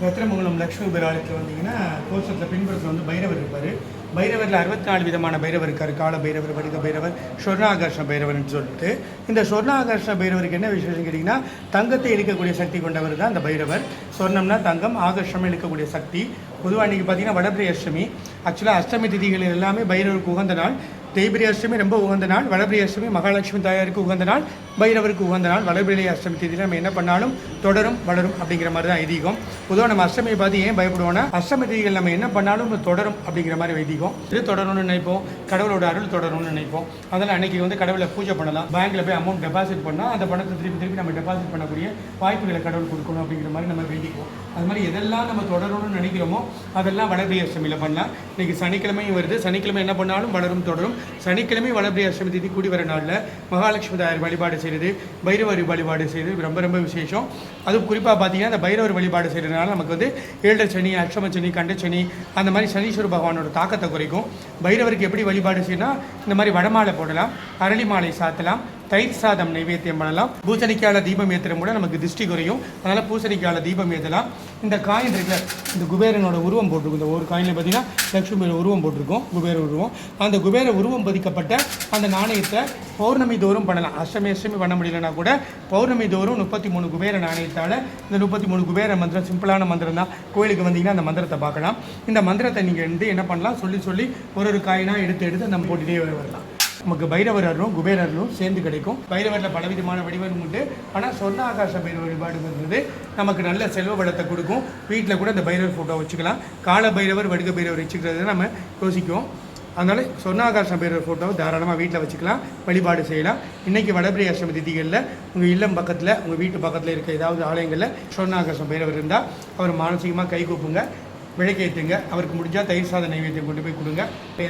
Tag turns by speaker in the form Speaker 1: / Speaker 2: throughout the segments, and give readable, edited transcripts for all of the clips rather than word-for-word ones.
Speaker 1: ரத்னமங்கலம் லக்ஷ்மி பெருமாளுக்கு வந்தீங்கன்னா கோஷத்தில் பின்புறத்தில் வந்து பைரவர் இருப்பார். பைரவரில் 64 விதமான பைரவர் இருக்கார். கால பைரவர், வடிக பைரவர், சொர்ணாகர்ஷ்ண பைரவர்னு சொல்லிட்டு. இந்த சொர்ணாகர்ஷ்ண பைரவருக்கு என்ன விசேஷம் கேட்டிங்கன்னா, தங்கத்தை இழுக்கக்கூடிய சக்தி கொண்டவர் தான் அந்த பைரவர். சொர்ணம்னா தங்கம், ஆகர்ஷம் இழுக்கக்கூடிய சக்தி. பொதுவாக இன்றைக்கி பார்த்தீங்கன்னா வடபிரிய அஷ்டமி. ஆக்சுவலாக அஷ்டமி திதிகள் எல்லாமே பைரவருக்கு உகந்த நாள். தேய்பிரிய அஷ்டமி ரொம்ப உகந்த நாள், வடபிரிய அஷ்டமி மகாலட்சுமி தாயாருக்கு உகந்த நாள், பைரவருக்கு உகந்த நாள். வடபிரிய அஷ்டமி திதியில் நம்ம என்ன பண்ணாலும் தொடரும் வளரும் அப்படிங்கிற மாதிரி தான் ஐதீகம். பொதுவாக நம்ம அஷ்டமியை பார்த்து ஏன் பயப்படுவோம்னா, அஷ்டமி திதிகள் நம்ம என்ன பண்ணாலும் தொடரும் அப்படிங்கிற மாதிரி ஐதீகம். இது தொடரும்னு நினைப்போம், கடவுளோட அருள் தொடரும்னு நினைப்போம். அதனால் அன்றைக்கி வந்து கடவுளை பூஜை பண்ணலாம். பேங்க்கில் போய் அமௌண்ட் டெபாசிட் பண்ணால் அந்த பணத்தை திருப்பி நம்ம டெபாசிட் பண்ணக்கூடிய வாய்ப்புகளை கடவுள் கொடுக்கணும் அப்படிங்கிற மாதிரி நம்ம வேண்டிக்குவோம். அது மாதிரி எதெல்லாம் நம்ம தொடரணும்னு நினைக்கிறோமோ அதெல்லாம் வடபிரிய அஷ்டமியில் பண்ணலாம். இன்றைக்கி சனிக்கிழமையும் வருது. சனிக்கிழமை என்ன பண்ணாலும் வளரும் தொடரும். சனிக்கிழமை வளபிரிய அஷ்டமி திதி கூடி வர நாளில் மகாலட்சுமி தாயார் வழிபாடு செய்கிறது, பைரவர் வழிபாடு செய்கிறது ரொம்ப ரொம்ப விசேஷம். அதுவும் குறிப்பாக பார்த்தீங்கன்னா அந்த பைரவர் வழிபாடு செய்கிறதுனால நமக்கு வந்து 7 சனி, அஷ்டம சனி, கண்டச்சனி அந்த மாதிரி சனீஸ்வர பகவானோட தாக்கத்தை குறைக்கும். பைரவருக்கு எப்படி வழிபாடு செய்யணும், இந்த மாதிரி வடமாலை போடலாம், அரளி மாலை சாத்தலாம், தயிர் சாதம் நைவேத்தியம் பண்ணலாம். பூசணிக்கால தீபம் ஏற்றுறது கூட நமக்கு திருஷ்டி குறையும். அதனால் பூசணிக்கால தீபம் ஏற்றலாம். இந்த காயின் இருக்குல்ல, இந்த குபேரனோட உருவம் போட்டிருக்கும். இந்த ஒரு காயினில் பார்த்தீங்கன்னா லட்சுமி உருவம் போட்டிருக்கும், குபேர உருவம். அந்த குபேர உருவம் பதிக்கப்பட்ட அந்த நாணயத்தை பௌர்ணமி தோறும் பண்ணலாம். அஷ்டமி பண்ண முடியலன்னா கூட பௌர்ணமி தோறும் 33 குபேர நாணயத்தால் இந்த 33 குபேர மந்திரம், சிம்பிளான மந்திரம் தான். கோயிலுக்கு வந்தீங்கன்னா அந்த மந்திரத்தை பார்க்கலாம். இந்த மந்திரத்தை நீங்கள் வந்து என்ன பண்ணலாம், சொல்லி ஒரு காயினாக எடுத்து நம்ம போட்டுகிட்டே வரலாம். நமக்கு பைரவர் அருளும் குபேர அருளும் சேர்ந்து கிடைக்கும். பைரவரில் பலவிதமான வடிவம் உண்டு. ஆனால் சொர்ண ஆகாச பைரவர் வழிபாடுங்கிறது நமக்கு நல்ல செல்வ வளத்தை கொடுக்கும். வீட்டில் கூட இந்த பைரவர் ஃபோட்டோ வச்சுக்கலாம். கால பைரவர், வடுக பைரவர் வச்சுக்கிறது நம்ம யோசிக்குவோம். அதனால் சொர்ணாகர்ஷ்ண பைரவர் ஃபோட்டோவை தாராளமாக வீட்டில் வச்சுக்கலாம், வழிபாடு செய்யலாம். இன்றைக்கி வடபிரிய அஷ்டமி திதிகளில் உங்கள் இல்லம் பக்கத்தில், உங்கள் வீட்டு பக்கத்தில் இருக்க ஏதாவது ஆலயங்களில் சொர்ணாகர்ஷ்ண பைரவர் இருந்தால் அவர் மானசீகமாக கை கூப்புங்க, விளக்கேற்றுங்க. அவருக்கு முடிஞ்சால் தயிர் சாத நைவேத்தியம் கொண்டு போய் கொடுங்க.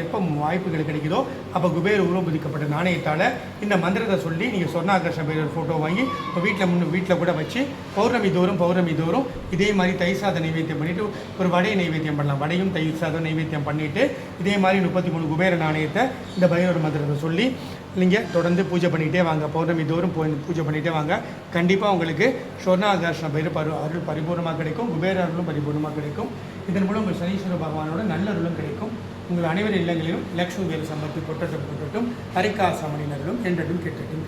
Speaker 1: எப்போ வாய்ப்புகள் கிடைக்குதோ அப்போ குபேர உருவம் பதிக்கப்பட்ட நாணயத்தால் இந்த மந்திரத்தை சொல்லி நீங்கள் சொர்ணாகர்ஷ்ண பைரவர் ஃபோட்டோ வாங்கி இப்போ வீட்டில் கூட வச்சு பௌர்ணமி தோறும் இதே மாதிரி தயிர் சாத நைவேத்தியம் பண்ணிவிட்டு ஒரு வடையை நைவேத்தியம் பண்ணலாம். வடையும் தயிர் சாதம் நைவேத்தியம் பண்ணிவிட்டு இதே மாதிரி 33 குபேர நாணயத்தை இந்த பைரவர் மந்திரத்தை சொல்லி நீங்கள் தொடர்ந்து பூஜை பண்ணிகிட்டே வாங்க. பௌர்ணமி தோறும் பூஜை பண்ணிகிட்டே வாங்க. கண்டிப்பாக உங்களுக்கு சொர்ணாகர்ஷ்ண பைரவர் அருள் பரிபூர்ணமாக கிடைக்கும், குபேர அருளும் பரிபூர்ணமாக கிடைக்கும். இதன் மூலம் உங்கள் சனீஸ்வர பகவானோட நல்ல அருளும் கிடைக்கும். உங்கள் அனைவரின் இல்லங்களிலும் லக்ஷ்மி வேறு சம்பத்து கொட்டட்டும் ஹரிகாசமணினர்களும் என்றும் கெட்டட்டும்.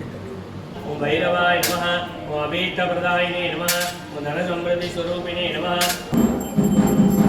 Speaker 2: ஓம் பைரவாய நமः, ஓம் அபீஷ்டப்ரதாயினே நமः, ஓம் தனசம்பிரதி ஸ்வரூபிணே நமः.